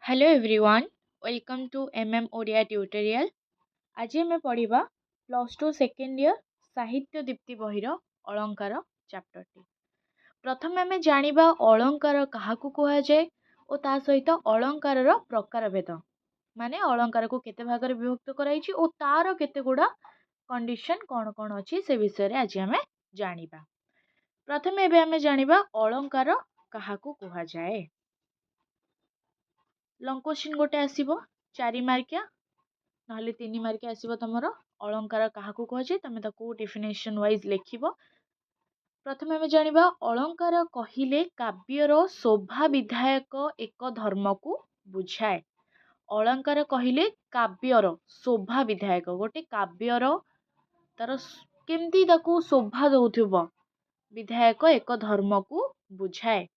Hello everyone welcome to Odia tutorial. आज आम पढ़ा प्लस टू सेकेंड इयर साहित्य दीप्ति बहिर अलंकार चैप्टर टी। प्रथम आम जानिबा अलंकार काहाकू कुहा जाए और ता सहित अलंकार प्रकार भेद माने अलंकार को केते भाग में विभक्त कराइछि और तार केते गुडा कंडीशन कौन कौन अच्छी से विषय रे आज आम जानिबा। प्रथम एबे आम जानिबा अलंकार काहाकू कुहा जाए। लंग क्वेश्चन गोटे आसीबो 4 मार्किया नहले 3 मार्किया आसीबो तमरो अलंकार काहाकू कहजे तमे ताकू डेफिनेशन वाइज लेखिबो। प्रथमे आमे जानिबा अलंकार कहिले काव्यर शोभा विधायक एक धर्म को बुझाए। अलंकार कहिले काव्यर शोभा विधायक गोटे काव्यर तार केमती ताकू शोभा दउथिबो विधायक एक धर्म को बुझाए।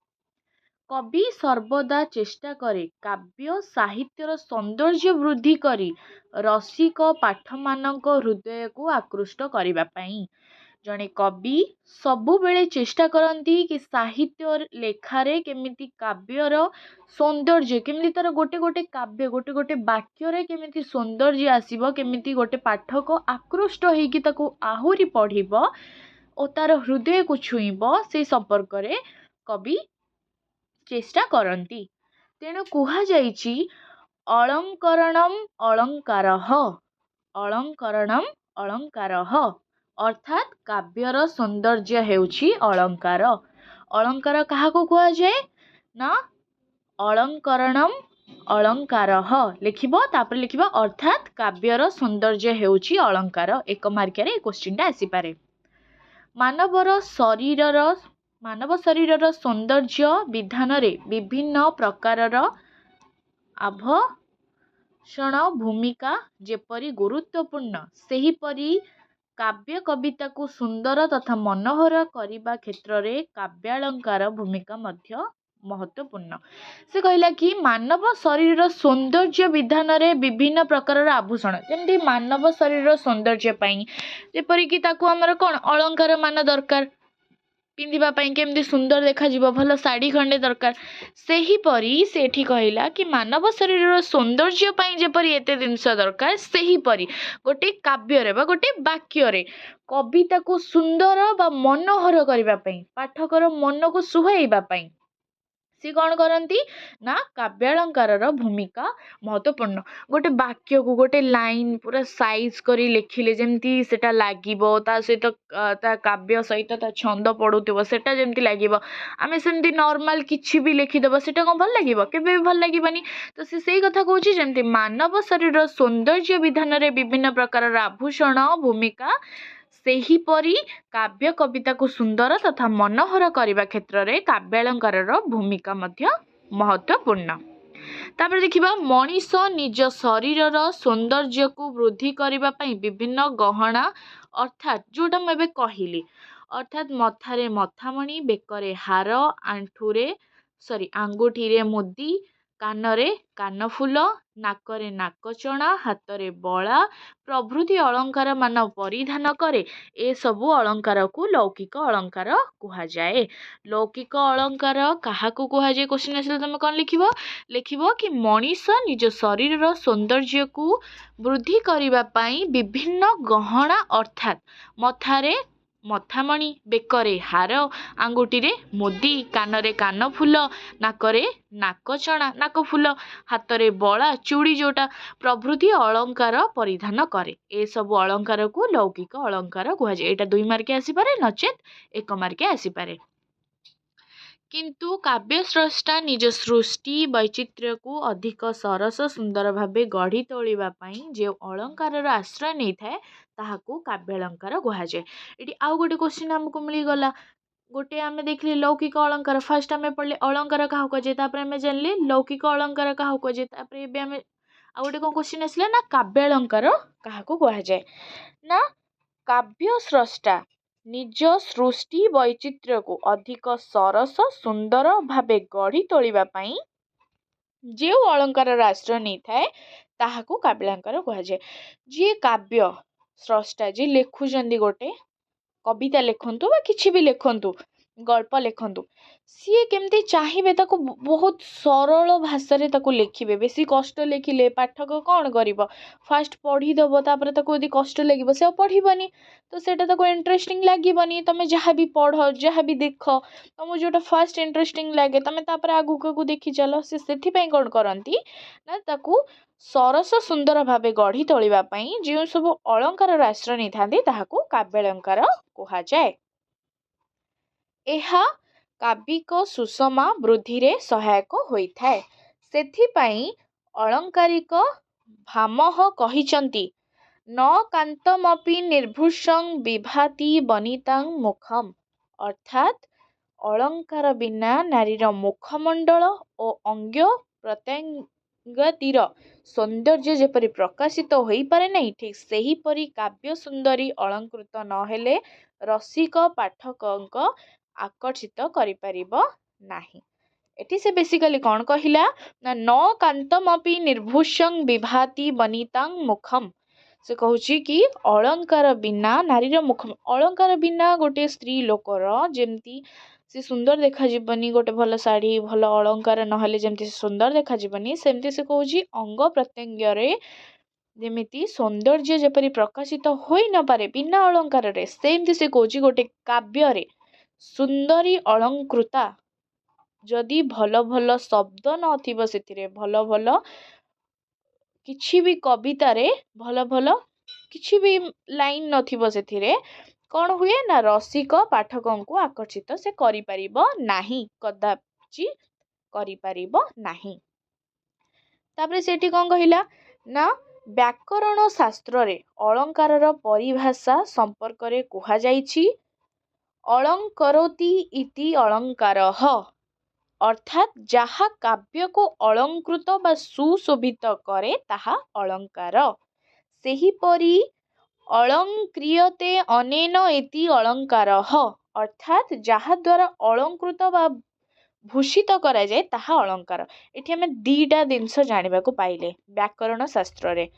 कवि सर्वदा चेष्टा करे काव्य साहित्यर सौंदर्य वृद्धि करी रसिक पाठ मानक हृदय को आकृष्ट करिबा पई। जणे कवि सबु बेले चेष्टा करती कि साहित्य लेखारे केमिति काव्यर सौंदर्य केमिति तार गोटे गोटे काव्य गोटे गोटे वाक्य रे केमिति सौंदर्य आसीबो केमिति गोटे पाठक आकृष्ट होइकि ताकू आहुरी पढ़िबो ओ तार हृदय को छुईबो से संपर्क रे कवि चेष्टा करती। तेणु कुहा जाइछि अलंकरणम अलंकारः अलंकरणम अलंकारः अर्थात काव्यर सौंदर्य हेउछि अलंकार। अलंकार काहाको कुहा जाए ना अलंकरणम अलंकारः लिखिबो तापर लिखिबो अर्थात काव्यर सौंदर्य हेउछि अलंकार। एक मार्किया रे क्वेश्चन टा आसी पारे। मानव शरीरर सौंदर्य विधान रे विभिन्न प्रकारर आभूषण भूमिका जेपरी गुरुत्वपूर्ण सेहीपरि काव्य कविता को सुंदर तथा मनोहर करने क्षेत्र में काव्यालंकार भूमिका मध्य महत्वपूर्ण। से कहला कि मानव शरीर सौंदर्य विधान रे विभिन्न प्रकार आभूषण जमती मानव शरीर सौंदर्य पाई जेपरिक ताकू आमर कौन अलंकार मान दरकार पिंधिबा पई केमती सुंदर देखा जीवो भल साड़ी खंडे दरकार सेहीपरि सेठी कहला कि मानव शरीर सौंदर्य पई जेपरि एते जिनस दरकार सेहीपरि गोटे काव्य रे बा गोटे वाक्य रे कविता को सुंदर बा मनोहर करबा पई पाठकर मन को सुहाइबा पई सी कौन करती ना काव्यालंकार भूमिका महत्वपूर्ण। गोटे वाक्य को गोटे लाइन पूरा साइज करी लिखिले जमती सेटा लागिबो ता सहित ता काव्य सहित ता छंद पड़ुथिबो सेटा जमती लागिबो आमे सेमती नॉर्मल किछि भी लिखिदेबो सेटा कोन भल लागिबो केबे भी भल लागिबानी। तो से सेही कथा कहूची जमती मानव शरीर सौंदर्य विधान रे विभिन्न प्रकार आभूषण भूमिका सेहीपरि काव्य कविता को सुंदर तथा मनोहर करने क्षेत्र में काव्यालंकार भूमिका मध्य महत्वपूर्ण। तापर देखिबा मनीष निज शरीर सौंदर्य को वृद्धि करबा पई विभिन्न गहना अर्थात जोटा मैं कहली अर्थात मथारे मथामणी बेकरे हार आंगुठी रे मुदी कानरे कानफुल नाकरे नाकचଣା हातरे बला प्रभृति अलंकार मान परिधान करे ए सबु अलंकार को लौकिक अलंकार कुहा जाए। लौकिक अलंकार काहाकू कुहा जाए क्वेश्चन आसिले तुम कौन लिखिबो लिखिबो कि मनीष निज शरीर सौंदर्य को वृद्धि करबा पई विभिन्न गहना अर्थात मथारे मथामणी बेकरे हार आंगुठी रे मुदी कानरे कानफुल नाकरे नाकचଣା नाकफुल हातरे बला चूड़ी जोटा प्रभृति अलंकार परिधान करे ए सबु अलंकार को लौकिक अलंकार कुहा जाए। एटा 2 मार्के आसी पारे नचेत 1 मार्के आसी पारे। किंतु काव्य स्रष्टा निज सृष्टि वैचित्र्य को अधिक सरस सुंदर भावे गढ़ी तोलिबा पई जे अलंकार आश्रय नहीं थाए ताहाकू काव्यालंकार कुहा जाए। एटी आउ गोटे क्वेश्चन हमको मिली गला गोटे आमे देखले लौकिक अलंकार फर्स्ट आमे पढ़ले अलंकार काहा को जे तापर आमे जानले लौकिक अलंकार काहा को जे तापर एबे आमे आ गोटे कोन क्वेश्चन आसला ना काव्यालंकार काहा को कुहा जाए ना काव्य स्रष्टा निज सृष्टि वैचित्र्य को अधिक सरस सुंदर भावे गढ़ी तोलिबा पई जे अलंकार आश्रय नहीं थाए ताहाकू काव्यालंकार कुहा जाए। जे काव्य स्रष्टा जे लेखुचंदी गोटे कविता लिखंतु बा किछि भी लिखंतु गल्प लिखतु सी केमती चाहिए ताको बहुत सरल भाषा ताको लिखिबे बेसी कष्ट लिखिले पाठक कौन कर फास्ट पढ़ीदब तापर ताको यदि कष्ट लगे से पढ़बनी तो सेटा ताको इंटरेस्टिंग लगबनी तुम जहाँ भी पढ़ जहाँ भी देख तुम जोटा फास्ट इंटरेस्टिंग लगे तुम तापर आगू देखी चल से कौन करती ना ताकू सरस सुंदर भाव गढ़ी तोलिबाई जो सब अलंकार आश्रय नहीं था ताहाकू काव्यालंकार कुहाଯାଏ। ଏହା କାବ୍ୟିକ ସୁଷମା ବୃଦ୍ଧିରେ ସହାୟକ ହୋଇଥାଏ। ସେଥିପାଇଁ ଅଳଙ୍କାରିକ ଭାମହ କହିଛନ୍ତି ନ କାନ୍ତମପି ନିର୍ଭୃଶଂ ବିଭାତି ବନିତାଂ ମୁଖମ୍ ଅର୍ଥାତ୍ ଅଳଙ୍କାର ବିନା ନାରୀର ମୁଖମଣ୍ଡଳ ଓ ଅଙ୍ଗ ପ୍ରତ୍ୟଙ୍ଗତିର ସୌନ୍ଦର୍ଯ୍ୟ ଯେପରି ପ୍ରକାଶିତ ହୋଇପାରେ ନାହିଁ ଠିକ୍ ସେହିପରି କାବ୍ୟ ସୁନ୍ଦରୀ ଅଳଙ୍କୃତ ନହେଲେ ରସିକ ପାଠକଙ୍କ आकर्षित करिपारिबो नाही। एठी से बेसिकली कौन कहिला ना न कांतमपि निर्भूषं विभाति बनितां मुखम से कहूची कि अलंकार बिना नारीर मुख अलंकार बिना गोटे स्त्री लोकर जेमती से सुंदर देखा जीवनी गोटे भल शाढ़ी भल अलंकार नहेले जेमती सुंदर देखा जीवनी सेमती से कहूची अंग प्रत्यंगरे जेमिति सौंदर्य जेपरि प्रकाशित होई न पारे बिना अलंकार रे सेमती से कहूची गोटे काव्य रे सुंदरी अलंकृता जदि भल भल शब्द नथिबो सेथिरे भल भल किछि भी कविता रे भल भल किछि भी लाइन नथिबो सेथिरे कौन हुए ना रसिक पाठकों को आकर्षित से करि परिबो नाही कदापि करि परिबो नाही। तापरे सेठी कौन कहिला ना व्याकरण शास्त्र रे अलंकार परिभाषा संपर्क रे कुहा जाइछि अलंकरोति इति अलंकारः अर्थात जहाँ काव्य को अलंकृत बा सुशोभित करे ताहा अलंकार सेहीपरि अलंक्रियते अनेन इति अलंकारः अर्थात जहाँ द्वारा अलंकृत बा भूषित करा जाए ताहा अलंकार। एठी हमें दीटा जिनस जानिबा को पाइले व्याकरण शास्त्र रे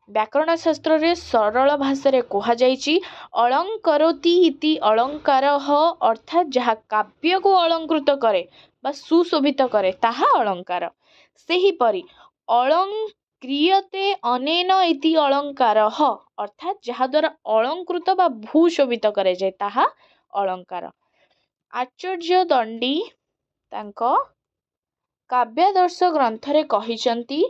व्याकरण शास्त्र रे सरल भाषा रे कुहा जाइछि अलंकरोति इति अलंकारः अर्थात जहाँ काव्य को अलंकृत करे बा सुशोभित करे ताहा अलंकार सेहीपरि अलंक्रियते अनेन इति अलंकारः अर्थात जहाँ द्वारा अलंकृत बा भूशोभित करे जाए ताहा अलंकार। आचार्य दंडी तांको काव्यादर्श ग्रंथरे कहिसंती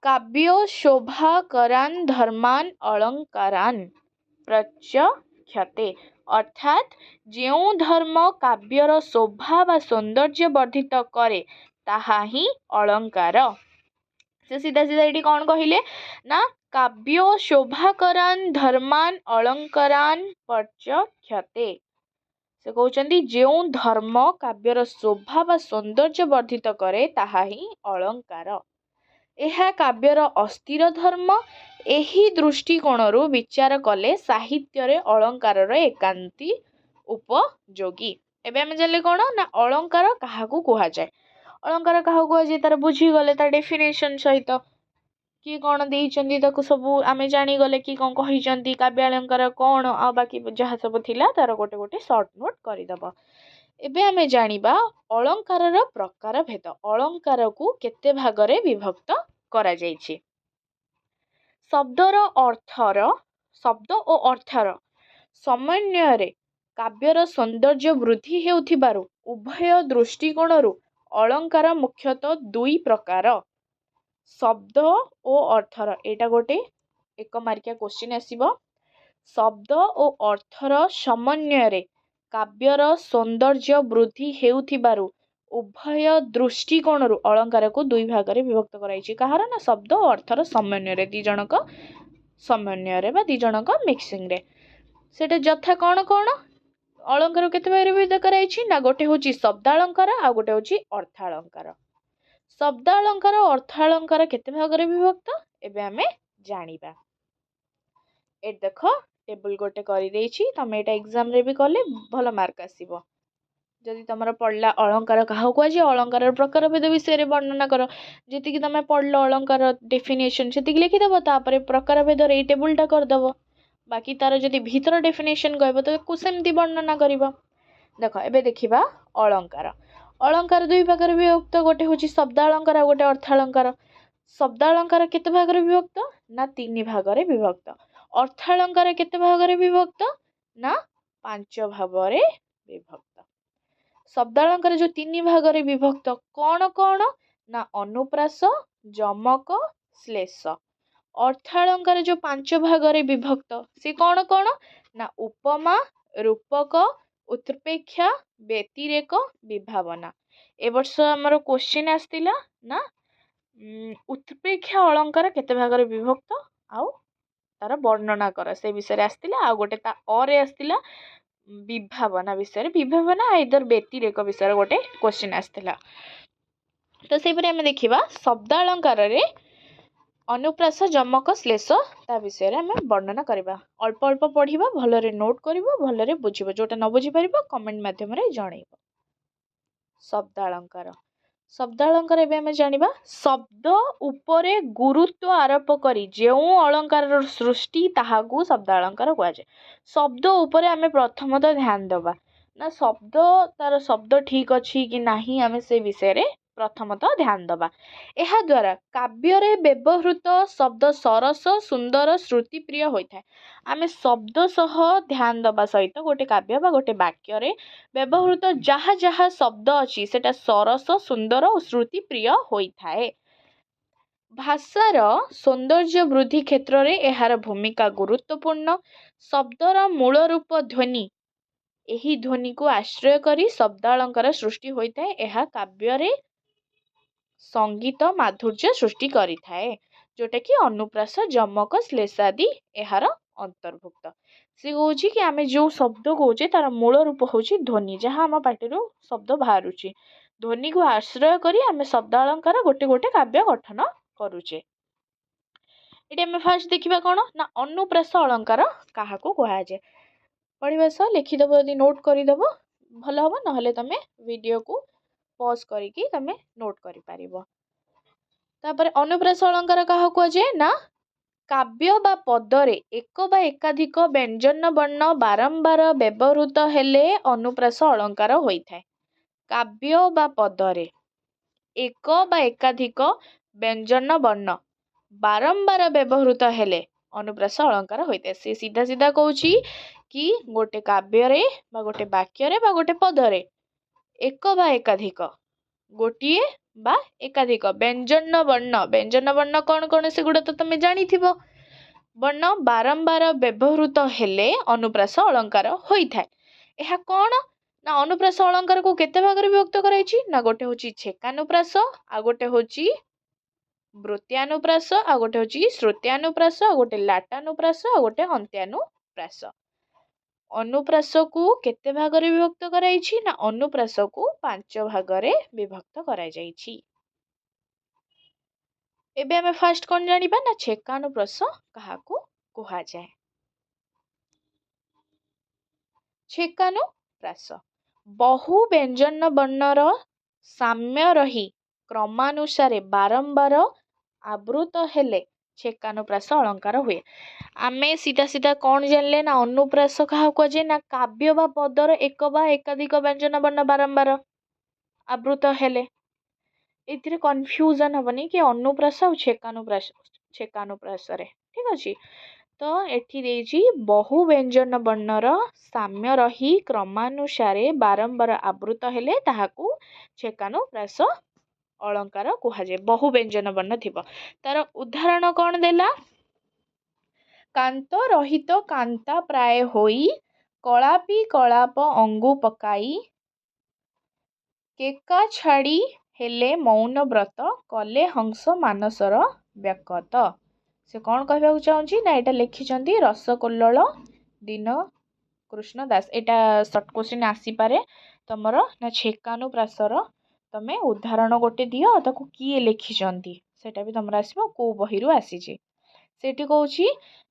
काव्य शोभाकरान धर्मान अलंकारान प्रच्यक्षते अर्थात जो धर्म काव्यर शोभा बा सौंदर्य वर्धित करे ताहा ही अलंकार। से सीधा सीधा ये कौन कहले ना काव्य शोभाकरान धर्मान अलंकारान प्रच्यक्षते से कहते जो धर्म काव्यर शोभा बा सौंदर्य वर्धित करे ताहा ही अलंकार। यह काव्यर अस्थिर धर्म एही दृष्टिकोणरू विचार कले साहित्य रे अलंकार एकांती उपयोगी। एबे हम जानले कौन ना अलंकार काहाकू कुहा जाए अलंकार काहाकू कुहा जाए तार बुझी गले तार डेफिनेशन सहित कि कौन देइचंदी ताकू सब आमे जानी गले कि कौन कहिचंदी काव्य अलंकार कौन आ बाकी जहाँ सब थिला तार गोटे गोटे शॉर्ट नोट करदब। एबे आमे जानिबा अलंकार प्रकार भेद अलंकार को केते भागरे विभक्त करा जाइछि। शब्दर अर्थर शब्द और अर्थर समन्वय काव्यर सौंदर्य वृद्धि हेउथिबारु उभय दृष्टिकोणरू अलंकार मुख्यतः दुई प्रकार शब्द और अर्थर एटा गोटे एक मार्किया क्वेश्चन आसीबो। शब्द और अर्थर समन्वय काव्यर सौंदर्य वृद्धि हेउथिबारु उभय दृष्टिकोणरू अलंकार को दुई भाग में विभक्त कराइछि कहार ना शब्द और अर्थर समन्वय रे दी जनक समन्वय रे बा दी जनक मिक्सिंग रे सेटा जथा कौन कौन अलंकार केते भाग में विभक्त कराइछि ना गोटे होछि शब्दालंकार आ गोटे होछि अर्थालंकार। शब्दालंकार और अर्थालंकार केते भाग में विभक्त एबे हमें जानिबा। ए देखो टेबल गोटे करि देइछि तमे एटा एग्जाम रे भी कले भलो मार्क आसीबो। जदि तुम पढ़ला अलंकार क्या कहुए अलंकार प्रकार भेद विषय वर्णना कर जी तुम पढ़ल अलंकार डेफिनेशन से लिखिदेव तापर प्रकार भेद ये टेबुलटा करदेव बाकी तार जदि भीतर डेफिनेशन कहब तो सेमती वर्णना कर देख एबे देखिबा अलंकार। अलंकार दुई भागरे विभक्त, गोटे हूँ शब्दालंकार आ गोटे अर्थालंकार। शब्दालंकार केते भागरे विभक्त ना 3 भागरे विभक्त। अर्थालंकार केते भागरे विभक्त ना 5 भागरे विभक्त। शब्दालंकार जो 3 भागरे विभक्त कौन कौन ना अनुप्रास, जमक, श्लेष। अर्थालंकार जो 5 भागरे विभक्त से कौन कौन ना उपमा, रूपक, उत्प्रेक्षा, व्यतिरेक, विभावना। ए वर्ष हमर क्वेश्चन आस्तिला ना उत्प्रेक्षा अलंकार केते भागरे विभक्त आउ तार वर्णना कर से विषय आस्तिला। आ गोटे ता अरे आस्तिला विभावना विषय, विभावना आइदर व्यतिरेक विषय गोटे क्वेश्चन आस्तिला। तो से परे हम देखिबा शब्दालंकार रे अनुप्रास, जमक, श्लेष ता विषय आम वर्णना करवा। अल्प अल्प पढ़ा, भलरे नोट कर, भलरे बुझब, जोटा न बुझी पार कमेंट मध्यम जनइब। शब्दालंकार। शब्दालंकार एबे आम जानिबा शब्द उपरे गुरुत्व आरोप करी जो अलंकार सृष्टि ताहाकू शब्दालंकार कुआजे। शब्द उपरे आम प्रथमतः ध्यान देवा ना शब्द तार शब्द ठीक अच्छी कि नहीं आम से विषय रे प्रथमतः ध्यान दबा। एहा द्वारा काव्य रे व्यवहृत शब्द सरस, सुंदर, श्रुति प्रिय होता है। आम शब्द सह ध्यान दबा सहित गोटे काव्य बा गोटे वाक्य रे व्यवहृत जहाँ जहाँ शब्द अच्छी सेटा सरस, सुंदर और श्रुति प्रिय होता है। भाषार सौंदर्य वृद्धि क्षेत्र रे एहार भूमिका गुरुत्वपूर्ण। शब्दर मूल रूप ध्वनि, एही ध्वनि को आश्रय करी शब्दालंकार सृष्टि होता है। एहा काव्य रे संगीत माधुर्य सृष्टि करि थाए, जोटा कि अनुप्रास, जमक, श्लेष आदि एहार अंतर्भुक्त। से कहूँ कि आम जो शब्द कहे तार मूल रूप हूँ ध्वनि, जहाँ आम पाटिर शब्द बाहर ध्वनि को आश्रय करी आम शब्दालंकार गोटे गोटे काव्य गठन करुचे। ये आम फास्ट देखा कौन ना अनुप्रास अलंकार क्या कहुए। पढ़ा सह लिखिदेव, यदि नोट करदेव भल हम, ना तुम वीडियो को पॉज करके तुम नोट कर पारिबो। तापर अनुप्रास अलंकार क्या कहुए ना काव्य बा पदरे एक बा एकाधिक व्यंजन वर्ण बारंबार व्यवहृत हेले अनुप्रास अलंकार होता है। काव्य बा पदरे एक बा एकाधिक व्यंजन वर्ण बारंबार व्यवहृत हेले अनुप्रास अलंकार होता है। से सीधा सीधा कहूँ कि गोटे काव्य रे बा गोटे वाक्य रे बा गोटे पदरे एक बा एकाधिक गोटे बा एकाधिक व्यंजन वर्ण कौन कौन से गुड़ा तो तुम जानी वर्ण बारंबार व्यवहृत हेले अनुप्रास अलंकार होता है। यह कौन ना अनुप्रास अलंकार को केते भाग विभक्त कराई ना गोटे हूँ छेकानुप्रास, आ गोटे हूँ वृत्त्यानुप्रास, आ गोटे हूँ श्रुत्यानुप्रास, आ गोटे लाटानुप्रास, आ गोटे अन्त्यानुप्रास। अनुप्रास को केते भागरे विभक्त कराई ना अनुप्रास को 5 भागरे विभक्त कराई। एबे हमें फास्ट कौन जानिबा ना छेकानुप्रास काहाकू कुहा जाए। छेकानुप्रास बहु व्यंजन वर्णर साम्य रही क्रमानुसारे बारंबार आवृत हेले छेकानुप्रास अलंकार हुए। आमे सीधा सीधा कौन जानले ना अनुप्रास क्या कहुए ना काव्य बा पदर एक बा एकाधिक व्यंजन वर्ण बारंबार आवृत हेले। एथिरे कन्फ्यूजन हेबनी कि अनुप्रास और छेकानुप्रास रे ठीक अच्छे। तो एठी देइछि बहु व्यंजन वर्णर साम्य रही क्रमानुसारे बारंबार आवृत हेले ताहाकू छेकानुप्रास अलंकार कुहाजे। बहु व्यंजन वर्ण थिबो। तार उदाहरण कौन देला कांत रहित कांता प्राय होई कलापी कलाप अंगु पकाई केका छाड़ी हेले मौन व्रत कले हंस मानसर व्याकत। से कौन कहबाक चाहूँगी ना यहाँ लिखिं रसकोल्लल दीन कृष्ण दास। यहाँ सर्ट क्वेश्चन आसीपे तुमर ना छेकानुप्रासर तमें उदाहरण गोटे दियो ताकू किए लिखिं सेटा भी तुमर आसो को बहिरू आसी। सेठी कहूँ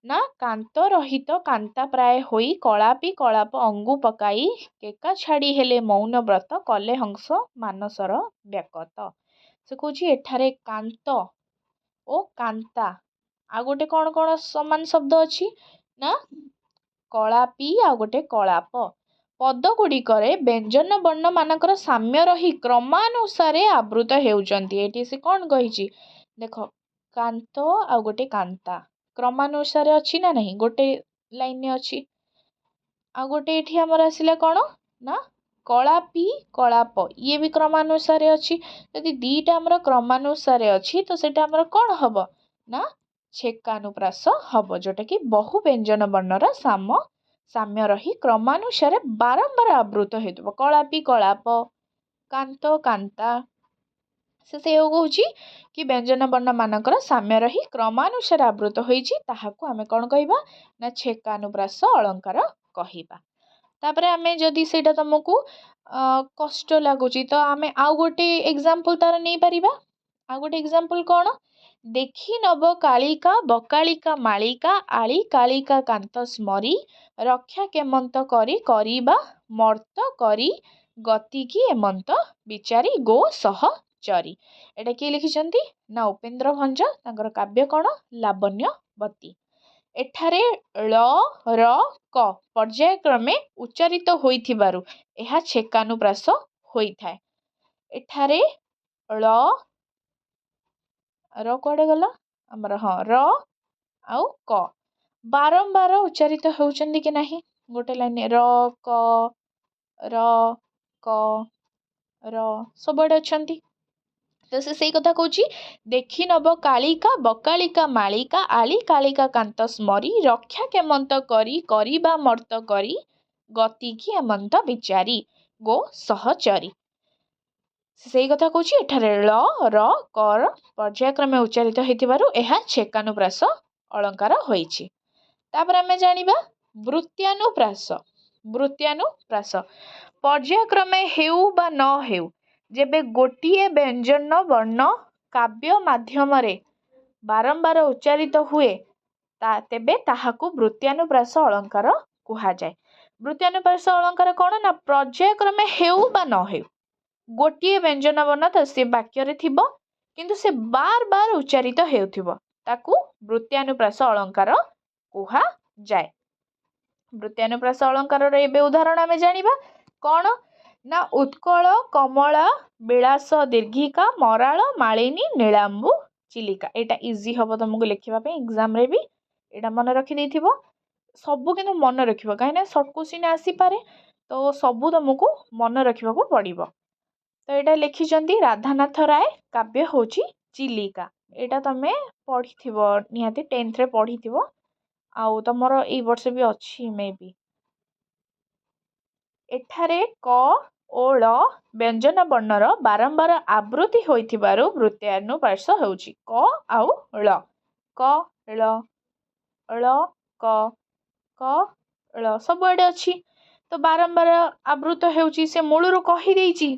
ना कांत रहित कांता प्राय होई कलापी कलाप अंगु पकाई केका छाड़ी हेले मौन व्रत कले हंस मानसर व्याकत। से कहूँ एठारे कांत ओ कांता आ गोटे कौन कौन समान शब्द अच्छी ना कलापी आ गोटे कलाप ପଦଗୁଡ଼ିକରେ ବ୍ୟଞ୍ଜନ ବର୍ଣ୍ଣମାନଙ୍କର ସାମ୍ୟ ରହି କ୍ରମାନୁସାରେ ଆବୃତ ହେଉଛନ୍ତି। ଏଠି ସେ କ'ଣ କହିଛି ଦେଖ, କାନ୍ତ ଆଉ ଗୋଟେ କାନ୍ତା କ୍ରମାନୁସାରେ ଅଛି ନା ନାହିଁ, ଗୋଟେ ଲାଇନରେ ଅଛି। ଆଉ ଗୋଟେ ଏଠି ଆମର ଆସିଲା କ'ଣ ନା କଳାପି କଳାପ, ଇଏ ବି କ୍ରମାନୁସାରେ ଅଛି। ଯଦି ଦିଟା ଆମର କ୍ରମାନୁସାରେ ଅଛି ତ ସେଇଟା ଆମର କ'ଣ ହବ ନା ଛେକାନୁପ୍ରାସ ହବ, ଯୋଉଟାକି ବହୁ ବ୍ୟଞ୍ଜନ ବର୍ଣ୍ଣର ସାମ୍ୟ ରହି କ୍ରମାନୁସାରେ ବାରମ୍ବାର ଆବୃତ ହେଉଥିବ। କଳାପି କଳାପ, କାନ୍ତ କାନ୍ତା, ସେ ସେଇଆ କହୁଛି କି ବ୍ୟଞ୍ଜନ ବର୍ଣ୍ଣ ମାନଙ୍କର ସାମ୍ୟ ରହି କ୍ରମାନୁସାରେ ଆବୃତ ହୋଇଛି, ତାହାକୁ ଆମେ କ'ଣ କହିବା ନା ଛେକାନୁପ୍ରାସ ଅଳଙ୍କାର କହିବା। ତାପରେ ଆମେ ଯଦି ସେଇଟା ତମକୁ କଷ୍ଟ ଲାଗୁଛି ତ ଆମେ ଆଉ ଗୋଟେ ଏକ୍ସାମ୍ପଲ ତାର ନେଇପାରିବା। ଆଉ ଗୋଟେ ଏକ୍ସାମ୍ପଲ କ'ଣ, ଦେଖି ନବ କାଳିକା ବକାଳିକା ମାଳିକା ଆଳି କାଳିକା କାନ୍ତ ସ୍ମରି ରକ୍ଷା କେମନ୍ତ କରି କରିବା ମର୍ତ୍ତ କରି ଗତିକି ଏମନ୍ତ ବିଚାରି ଗୋ ସହଚରି। ଏଇଟା କିଏ ଲେଖିଛନ୍ତି ନା ଉପେନ୍ଦ୍ର ଭଞ୍ଜ, ତାଙ୍କର କାବ୍ୟ କ'ଣ ଲାବଣ୍ୟବତୀ। ଏଠାରେ ଳ ର କ ପର୍ଯ୍ୟାୟକ୍ରମେ ଉଚ୍ଚାରିତ ହୋଇଥିବାରୁ ଏହା ଛେକାନୁପ୍ରାସ ହୋଇଥାଏ। ଏଠାରେ ଳ ର କୁଆଡ଼େ ଗଲା ଆମର, ହଁ ର ଆଉ କ ବାରମ୍ବାର ଉଚ୍ଚାରିତ ହେଉଛନ୍ତି କି ନାହିଁ ଗୋଟେ ଲାଇନ, ର କ ର ସବୁଆଡ଼େ ଅଛନ୍ତି। ତ ସେ ସେଇ କଥା କହୁଛି, ଦେଖି ନବ କାଳିକା ବକାଳିକା ମାଳିକା ଆଳି କାଳିକା କାନ୍ତ ସ୍ମରି ରକ୍ଷା କେମନ୍ତ କରି କରିବା ମର୍ତ୍ତ କରି ଗତିକି ଏମନ୍ତ ବିଚାରି ଗୋ ସହଚରି। ସେଇ କଥା କହୁଛି, ଏଠାରେ ଳ ର କ ର ପର୍ଯ୍ୟାୟକ୍ରମେ ଉଚ୍ଚାରିତ ହେଇଥିବାରୁ ଏହା ଛେକାନୁପ୍ରାସ ଅଳଙ୍କାର ହୋଇଛି। ତାପରେ ଆମେ ଜାଣିବା ବୃତ୍ତ୍ୟାନୁପ୍ରାସ। ବୃତ୍ତ୍ୟାନୁପ୍ରାସ ପର୍ଯ୍ୟାୟକ୍ରମେ ହେଉ ବା ନ ହେଉ, ଯେବେ ଗୋଟିଏ ବ୍ୟଞ୍ଜନ ବର୍ଣ୍ଣ କାବ୍ୟ ମାଧ୍ୟମରେ ବାରମ୍ବାର ଉଚ୍ଚାରିତ ହୁଏ ତେବେ ତାହାକୁ ବୃତ୍ତ୍ୟାନୁପ୍ରାସ ଅଳଙ୍କାର କୁହାଯାଏ। ବୃତ୍ତ୍ୟାନୁପ୍ରାସ ଅଳଙ୍କାର କ'ଣ ନା ପର୍ଯ୍ୟାୟକ୍ରମେ ହେଉ ବା ନ ହେଉ, ଗୋଟିଏ ବ୍ୟଞ୍ଜନ ବର୍ଣ୍ଣ ସେ ବାକ୍ୟରେ ଥିବ କିନ୍ତୁ ସେ ବାର ବାର ଉଚ୍ଚାରିତ ହେଉଥିବ, ତାକୁ ବୃତ୍ତ୍ୟାନୁପ୍ରାସ ଅଳଙ୍କାର କୁହାଯାଏ। ବୃତ୍ତ୍ୟାନୁପ୍ରାସ ଅଳଙ୍କାରର ଏବେ ଉଦାହରଣ ଆମେ ଜାଣିବା କ'ଣ ନା ଉତ୍କଳ କମଳା ବିଳାସ ଦୀର୍ଘିକା ମରାଳ ମାଳିନୀ ନୀଳାମ୍ବୁ ଚିଲିକା। ଏଇଟା ଇଜି ହବ ତମକୁ ଲେଖିବା ପାଇଁ, ଏକ୍ସାମରେ ବି ଏଇଟା ମନେ ରଖିଦେଇଥିବ। ସବୁ କିନ୍ତୁ ମନେ ରଖିବ, କାହିଁକିନା ସର୍ଟ କୋଶ୍ଚିନ୍ ଆସିପାରେ, ତ ସବୁ ତମକୁ ମନେ ରଖିବାକୁ ପଡ଼ିବ। ତ ଏଇଟା ଲେଖିଛନ୍ତି ରାଧାନାଥ ରାୟ, କାବ୍ୟ ହେଉଛି ଚିଲିକା। ଏଇଟା ତମେ ପଢ଼ିଥିବ ନିହାତି, 10th ରେ ପଢ଼ିଥିବ, ଆଉ ତମର ଏଇ ବର୍ଷ ବି ଅଛି ମେ ବି। ଏଠାରେ କ ଓ ଳ ବ୍ୟଞ୍ଜନ ବର୍ଣ୍ଣର ବାରମ୍ବାର ଆବୃତ୍ତି ହୋଇଥିବାରୁ ବୃତ୍ତ୍ୟାନୁପ୍ରାସ ହେଉଛି। କ ଆଉ ଳ, କ ଳ ଳ କ କ ଳ ସବୁଆଡ଼େ ଅଛି, ତ ବାରମ୍ବାର ଆବୃତ ହେଉଛି। ସେ ମୂଳରୁ କହିଦେଇଛି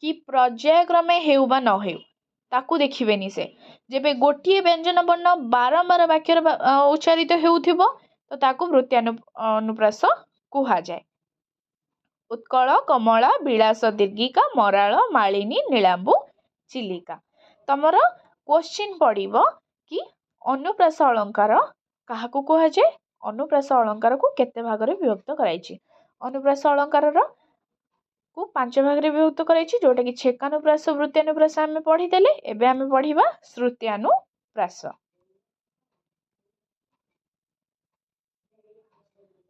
କି ପର୍ଯ୍ୟାୟକ୍ରମେ ହେଉ ବା ନ ହେଉ, ତାକୁ ଦେଖିବେନି ସେ। ଯେବେ ଗୋଟିଏ ବ୍ୟଞ୍ଜନ ବର୍ଣ୍ଣ ବାରମ୍ବାର ବାକ୍ୟରେ ଉଚ୍ଚାରିତ ହେଉଥିବ ତ ତାକୁ ବୃତ୍ତ୍ୟାନୁପ୍ରାସ କୁହାଯାଏ। ଉତ୍କଳ କମଳା ବିଳାସ ଦୀର୍ଘିକା ମରାଳ ମାଳିନୀ ନୀଳାମ୍ବୁ ଚିଲିକା। ତମର କ୍ୱେଶ୍ଚିନ୍ ପଡ଼ିବ କି ଅନୁପ୍ରାସ ଅଳଙ୍କାର କାହାକୁ କୁହାଯାଏ, ଅନୁପ୍ରାସ ଅଳଙ୍କାରକୁ କେତେ ଭାଗରେ ବିଭକ୍ତ କରାଯାଇଛି। ଅନୁପ୍ରାସ ଅଳଙ୍କାରର କୁ 5 ଭାଗରେ ବିଭକ୍ତ କରାଯାଇଛି, ଯୋଉଟାକି ଛେକାନୁପ୍ରାସ ବୃତ୍ତ୍ୟାନୁପ୍ରାସ ଆମେ ପଢ଼ିଦେଲେ। ଏବେ ଆମେ ପଢ଼ିବା ଶ୍ରୁତ୍ୟାନୁପ୍ରାସ।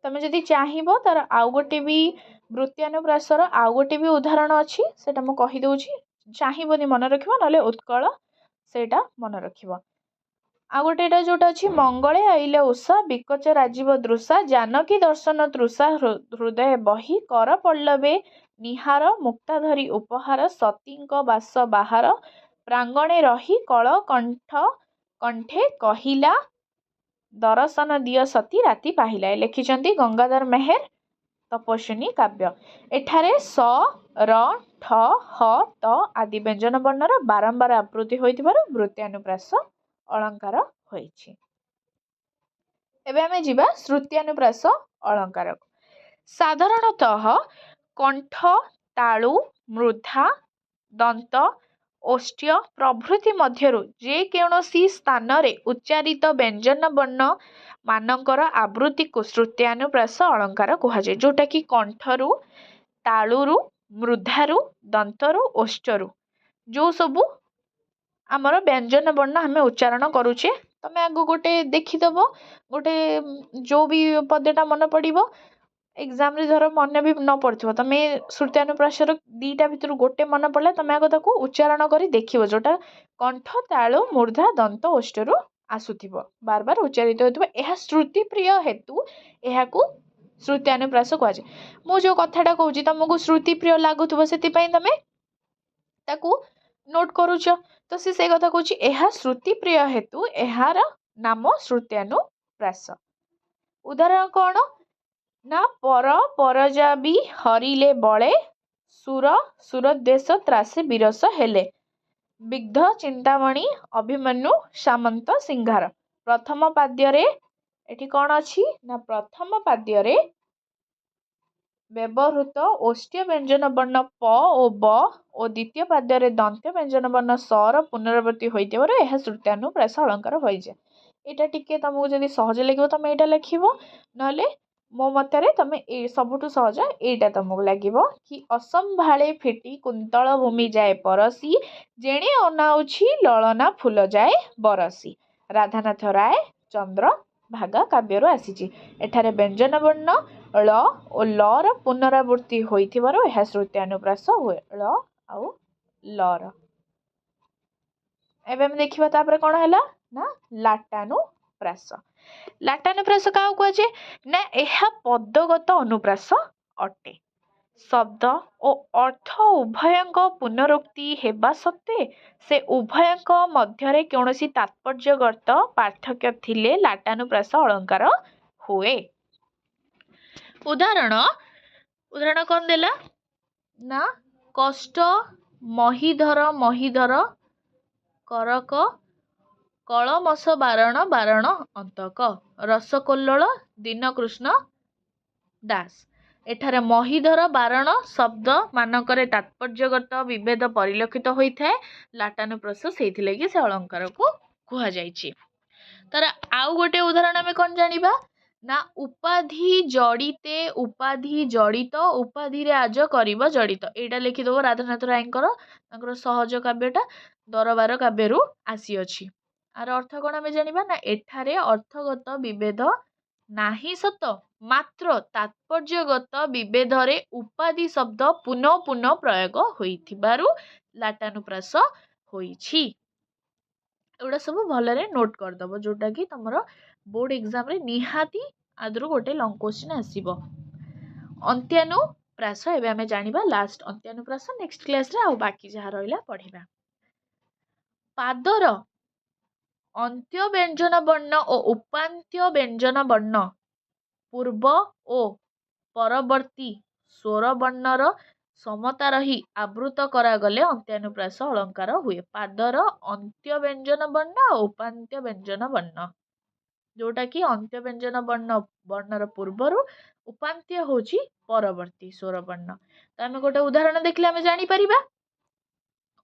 ତମେ ଯଦି ଚାହିଁବ ତାର ଆଉ ଗୋଟେ ବି ବୃତ୍ତ୍ୟାନୁପ୍ରାସର ଆଉ ଗୋଟେ ବି ଉଦାହରଣ ଅଛି, ସେଇଟା ମୁଁ କହିଦେଉଛି। ଚାହିଁବନି ମନେ ରଖିବ, ନହେଲେ ଉତ୍କଳ ସେଇଟା ମନେ ରଖିବ। ଆଉ ଗୋଟେ ଏଇଟା ଯୋଉଟା ଅଛି, ମଙ୍ଗଳେ ଆଇଲେ ଉଷା ବିକଚ ରାଜୀବ ଦୃଶା ଜାନକୀ ଦର୍ଶନ ତୃଷା ହୃଦୟ ବହି କର ପଲ୍ଲବେ ନିହାର ମୁକ୍ତା ଧରି ଉପହାର ସତୀଙ୍କ ବାସ ବାହାର ପ୍ରାଙ୍ଗଣେ ରହି କଳ କଣ୍ଠେ କହିଲା ଦରଶନ ଦିଅ ସତୀ ରାତି ପାହିଲା। ଲେଖିଛନ୍ତି ଗଙ୍ଗାଧର ମେହେର, ତପସ୍ୱିନୀ କାବ୍ୟ। ଏଠାରେ ସ ର ଠ ହ ତ ଆଦି ବ୍ୟଞ୍ଜନ ବର୍ଣ୍ଣର ବାରମ୍ବାର ଆବୃତ୍ତି ହୋଇଥିବାରୁ ବୃତ୍ତ୍ୟାନୁପ୍ରାସ ଅଳଙ୍କାର ହୋଇଛି। ଏବେ ଆମେ ଯିବା ଶ୍ରୁତ୍ୟାନୁପ୍ରାସ ଅଳଙ୍କାରକୁ। ସାଧାରଣତଃ କଣ୍ଠ ତାଳୁ ମୃଧା ଦନ୍ତ ओष्ट्य प्रभृति मध्यरु जेकौनसी स्थान रे उच्चारित व्यंजन वर्ण मानकर आवृत्ति को श्रुत्यानुप्रास अलंकार कुहाଯାଏ जोटा कि कंठरु तालुरु मृधारु दंतरु ओष्ठरु जो सबू आमर व्यंजन वर्ण आम उच्चारण करुचे तमें आगु गोटे देखीदब गोटे जो भी पदटा मन पड़ो एग्जाम रे धर मन भी न पड़ो तुम श्रुत्यानुप्रासर दीटा भितर गोटे मन पड़ा तुम आग ताको उच्चारण कर देखिए जोटा कंठ तालु मूर्धा दंत ओष्ठरु आसुथिबो बार बार उच्चारित होइथिबो एहा श्रुति प्रिय हेतु एहाकू श्रुत्यानुप्रास कहुए मु जो कथाटा कहूँ तुमको श्रुति प्रिय लगुव से तुम ताकू नोट करुच तो से कथा कहूँ एहा श्रुति प्रिय हेतु एहार नाम श्रुत्यानुप्रास उदाहरण कौन ना पर परजाबी हरिले बळे सुर सुरदेश त्रासे बिरस हेले विग्ध चिंतामणि अभिमन्यु सामंत सिंहार प्रथम पाद्य एठी कौन अच्छी ना प्रथम पाद्य व्यवहृत ओष्ट्य व्यंजन वर्ण प ओ ब और द्वितीय पाद्य दंत्य व्यंजन वर्ण सर पुनरावृत्ति होइतिबार यह श्रुत्यानुप्रास अलंकार हो जाए यहाँ टिके तुमको जब सहज लगे तुम यहाँ लिख ना मो मतरे तुम सबुठु सहज एटा तुमको लगे कि असंभाळे फिटी कुंतल भूमि जाए परसी जेणे अनाउछि ललना फूल जाए बरसी राधानाथ राय चंद्र भागा काव्यरू आसी एठारे व्यंजन वर्ण ल और लर पुनरावृत्ति होइथिबार यह श्रुत्यानुप्रास हुए ल आउ लर एवं देखिबा तापर कोन हैला ना लाटानुप्रास लाटानुप्रास का कहुए ना यह पदगत अनुप्रास अटे शब्द और अर्थ उभयंक पुनरुक्ति हेबा सत्वे से उभयंक मध्यरे कौनसी तात्पर्यगत पार्थक्य थिले लाटानुप्रास अलंकार हुए उदाहरण उदाहरण कौन देला ना कष्ट महीधर महीधर करक कलमस बारण बारण अंतक रसकोल्लोल दीनकृष्ण दास एठारे महीधर बारण शब्द मानकरे तात्पर्यगत विभेद परिलक्षित होइथाए लाटानुप्रास सेइथिलागि से अलंकार को कुहा जाइछि तार आउ गोटे उदाहरण आमे कोन जानिबा ना उपाधि जड़िते उपाधि जड़ित उपाधि रे आज करिब जड़ित एटा लिखिदबो राधानाथ रायंकर तांकर सहज काव्यटा दरबार काव्यरू आसी अछि आर अर्थ कोन आमे जानिबा ना एठारे अर्थगत विभेद नाही सत मात्र तात्पर्यगत विभेदरे उपाधि शब्द पुनः पुनः प्रयोग होइथिबारु लाटानुप्रास होइछि एगुड़ा सब भलरे नोट करदब जोटा कि तुमर बोर्ड एग्जाम रे निहाती आदरू गोटे लॉन्ग क्वेश्चन आसीबो अंत्यानुप्रास एबे आमे जानिबा लास्ट अंत्यानुप्रास नेक्स्ट क्लास रे आ बाकी जहा रहिला पढिबा पादर अंत्य व्यंजन वर्ण और उपांत्य व्यंजन वर्ण पूर्व ओ परवर्ती स्वर वर्णर समता रही आवृत करागले अंत्यानुप्रास अलंकार हुए पादर अंत्य व्यंजन वर्ण और उपांत्य व्यंजन वर्ण जोटा कि अंत्य व्यंजन वर्ण वर्णर पूर्वर उपांत्य होची परवर्ती स्वर वर्ण तो आम गोटे उदाहरण देखले आम जानी परिबा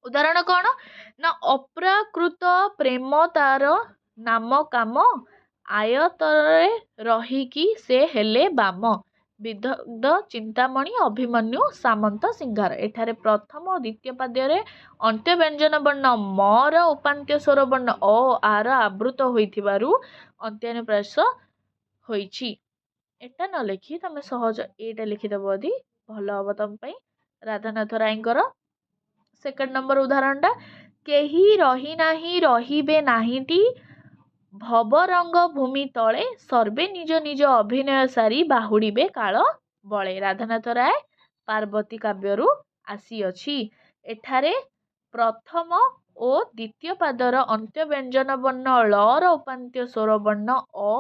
उदाहरण कौन ना अप्राकृत प्रेम तार नाम काम आयतरे रहीकि से हेले बाम विदग्ध चिंतामणि अभिमन्यु सामंत सिंहार एठारे प्रथम और द्वितीय पाद्य अंत्य व्यंजन वर्ण मर उपांत्य स्वर वर्ण अ आर आवृत होइथिबारु अंत्यानुप्रास होइछि एटा न लिखि तमे सहज एटा लिखिदब यदि भल हम तुम राधानाथ रायंकर सेकंड नंबर उदाहरणटा केही रही नाही रहिबे नाहीटी भवरंग भूमि तले सर्वे निज निज अभिनय सारी बाहुड़ीबे काल बळे राधानाथ राय पार्वती काव्यरू आसी अछि एठारे प्रथम और द्वितीय पादर अंत्य व्यंजन वर्ण लर उपांत्य स्वर वर्ण अ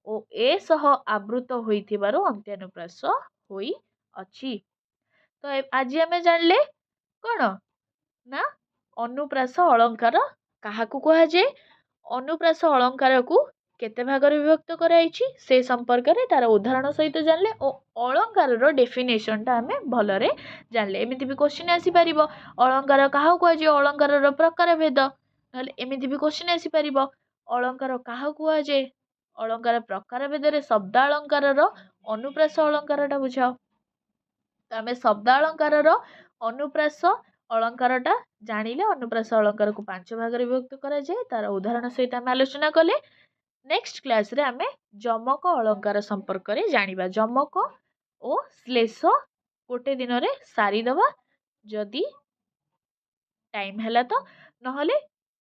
ओ ए सह आवृत होइथिबारु अंत्यानुप्रास होई अछि तो आज आमे जानले कोन ना अनुप्रास अलंकार काहाकू कहा जाए अनुप्रास अलंकार को କେତେ ଭାଗରେ ବିଭକ୍ତ କରାଯାଇଛି ସେ ସମ୍ପର୍କରେ ତାର ଉଦାହରଣ ସହିତ ଜାଣିଲେ ଓ ଅଳଙ୍କାରର ଡେଫିନେସନଟା ଆମେ ଭଲରେ ଜାଣିଲେ। ଏମିତି ବି କ୍ୱେଶ୍ଚିନ୍ ଆସିପାରିବ ଅଳଙ୍କାର କାହାକୁ କୁହାଯାଏ, ଅଳଙ୍କାରର ପ୍ରକାର ଭେଦ। ନହେଲେ ଏମିତି ବି କ୍ୱେଶ୍ଚିନ୍ ଆସିପାରିବ ଅଳଙ୍କାର କାହାକୁ କୁହାଯାଏ, ଅଳଙ୍କାର ପ୍ରକାର ଭେଦରେ ଶବ୍ଦ ଅଳଙ୍କାରର ଅନୁପ୍ରାସ ଅଳଙ୍କାରଟା ବୁଝାଅ। ତ ଆମେ ଶବ୍ଦ ଅଳଙ୍କାରର ଅନୁପ୍ରାସ ଅଳଙ୍କାରଟା ଜାଣିଲେ ଅନୁପ୍ରାସ ଅଳଙ୍କାରକୁ 5 ଭାଗରେ ବିଭକ୍ତ କରାଯାଏ ତାର ଉଦାହରଣ ସହିତ ଆମେ ଆଲୋଚନା କଲେ। ନେକ୍ସଟ କ୍ଲାସରେ ଆମେ ଯମକ ଅଳଙ୍କାର ସମ୍ପର୍କରେ ଜାଣିବା। ଯମକ ଓ ଶ୍ଲେଷ ଗୋଟେ ଦିନରେ ସାରିଦେବା ଯଦି ଟାଇମ୍ ହେଲା ତ, ନହେଲେ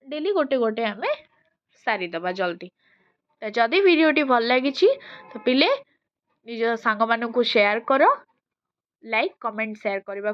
ଡେଲି ଗୋଟେ ଗୋଟେ ଆମେ ସାରିଦେବା ଜଲ୍ଦି। ତ ଯଦି ଭିଡ଼ିଓଟି ଭଲ ଲାଗିଛି ତ ପିଲେ ନିଜ ସାଙ୍ଗମାନଙ୍କୁ ସେୟାର କର, ଲାଇକ୍ କମେଣ୍ଟ ସେୟାର କରିବାକୁ